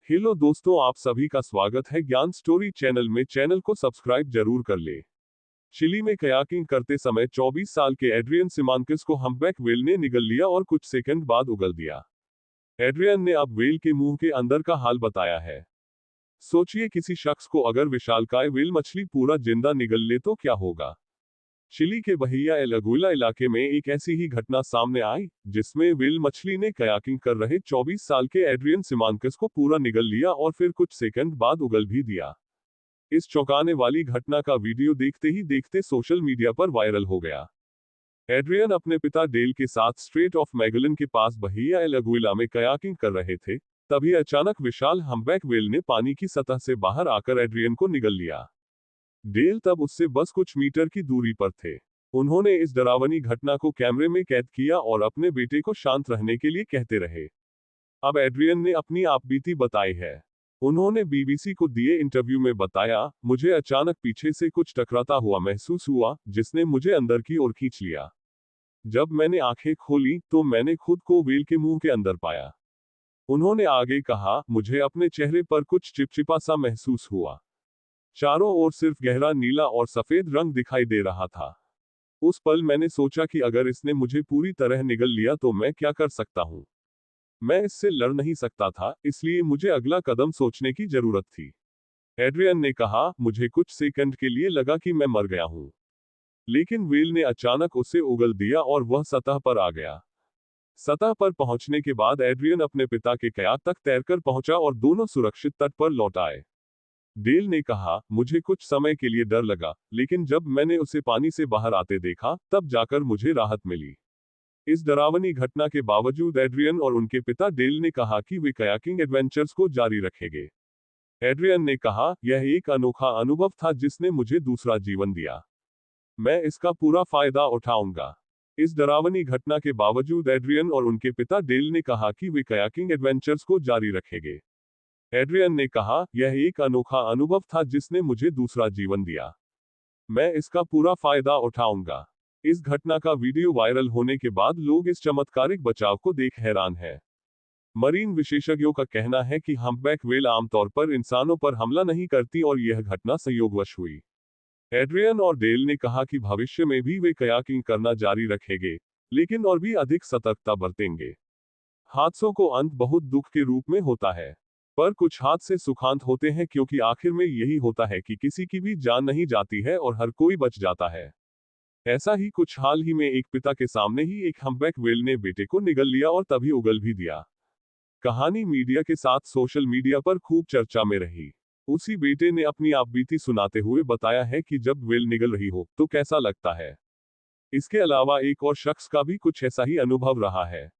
Hello दोस्तों, आप सभी का स्वागत है ज्ञान स्टोरी चैनल में। चैनल को सब्सक्राइब जरूर कर ले। चिली में कयाकिंग करते समय 24 साल के एड्रियन सिमानकिस को हम्पबैक व्हेल ने निगल लिया और कुछ सेकंड बाद उगल दिया। एड्रियन ने अब व्हेल के मुंह के अंदर का हाल बताया है। सोचिए, किसी शख्स को अगर विशालकाय व्हेल मछली पूरा जिंदा निगल ले तो क्या होगा। चिली के बहिया एल अगुइला इलाके में एक ऐसी ही घटना सामने आई, जिसमें व्हेल मछली ने कयाकिंग कर रहे 24 साल के एड्रियन सिमानकिस को पूरा निगल लिया और फिर कुछ सेकंड बाद उगल भी दिया। इस चौंकाने वाली घटना का वीडियो देखते ही देखते सोशल मीडिया पर वायरल हो गया। एड्रियन अपने पिता डेल के साथ स्ट्रेट ऑफ मैगलन के पास बहिया एल अगुइला में कयाकिंग कर रहे थे, तभी अचानक विशाल हम्पबैक व्हेल ने पानी की सतह से बाहर आकर एड्रियन को निगल लिया। डेल तब उससे बस कुछ मीटर की दूरी पर थे। उन्होंने इस डरावनी घटना को कैमरे में कैद किया और अपने बेटे को शांत रहने के लिए कहते रहे। अब एड्रियन ने अपनी आपबीती बताई है। उन्होंने बीबीसी को दिए इंटरव्यू में बताया, मुझे अचानक पीछे से कुछ टकराता हुआ महसूस हुआ, जिसने मुझे अंदर की ओर खींच लिया। जब मैंने आंखें खोली तो मैंने खुद को व्हेल के मुंह के अंदर पाया। उन्होंने आगे कहा, मुझे अपने चेहरे पर कुछ चिपचिपा सा महसूस हुआ। चारों ओर सिर्फ गहरा नीला और सफेद रंग दिखाई दे रहा था। उस पल मैंने सोचा कि अगर इसने मुझे पूरी तरह निगल लिया तो मैं क्या कर सकता हूं। मैं इससे लड़ नहीं सकता था, इसलिए मुझे अगला कदम सोचने की जरूरत थी। एड्रियन ने कहा, मुझे कुछ सेकंड के लिए लगा कि मैं मर गया हूं, लेकिन व्हेल ने अचानक उसे उगल दिया और वह सतह पर आ गया। सतह पर पहुंचने के बाद एड्रियन अपने पिता के कयाक तक तैरकर पहुंचा और दोनों सुरक्षित तट पर लौट आए। डेल ने कहा, मुझे कुछ समय के लिए डर लगा, लेकिन जब मैंने उसे पानी से बाहर आते देखा, तब जाकर मुझे राहत मिली। इस डरावनी घटना के बावजूद एड्रियन और उनके पिता डेल ने कहा कि वे कयाकिंग एडवेंचर्स को जारी रखेंगे। एड्रियन ने कहा, यह एक अनोखा अनुभव था जिसने मुझे दूसरा जीवन दिया। मैं इसका पूरा फायदा उठाऊंगा। इस डरावनी घटना के बावजूद एड्रियन और उनके पिता डेल ने कहा कि वे कयाकिंग एडवेंचर्स को जारी रखेंगे। एड्रियन ने कहा, यह एक अनोखा अनुभव था जिसने मुझे दूसरा जीवन दिया। मैं इसका पूरा फायदा उठाऊंगा। इस घटना का वीडियो वायरल होने के बाद लोग इस चमत्कारिक बचाव को देख हैरान हैं। मरीन विशेषज्ञों का कहना है कि हम्पबैक व्हेल आमतौर पर इंसानों पर हमला नहीं करती और यह घटना संयोगवश हुई। एड्रियन और डेल ने कहा कि भविष्य में भी वे कयाकिंग करना जारी रखेंगे, लेकिन और भी अधिक सतर्कता बरतेंगे। हादसों को अंत बहुत दुख के रूप में होता है, पर कुछ हादसे सुखांत होते हैं, क्योंकि आखिर में यही होता है कि किसी की भी जान नहीं जाती है और हर कोई बच जाता है। ऐसा ही कुछ हाल ही में एक पिता के सामने ही एक हम्पबैक व्हेल ने बेटे को निगल लिया और तभी उगल भी दिया। कहानी मीडिया के साथ सोशल मीडिया पर खूब चर्चा में रही। उसी बेटे ने अपनी आपबीती सुनाते हुए बताया है कि जब व्हेल निगल रही हो तो कैसा लगता है। इसके अलावा एक और शख्स का भी कुछ ऐसा ही अनुभव रहा है।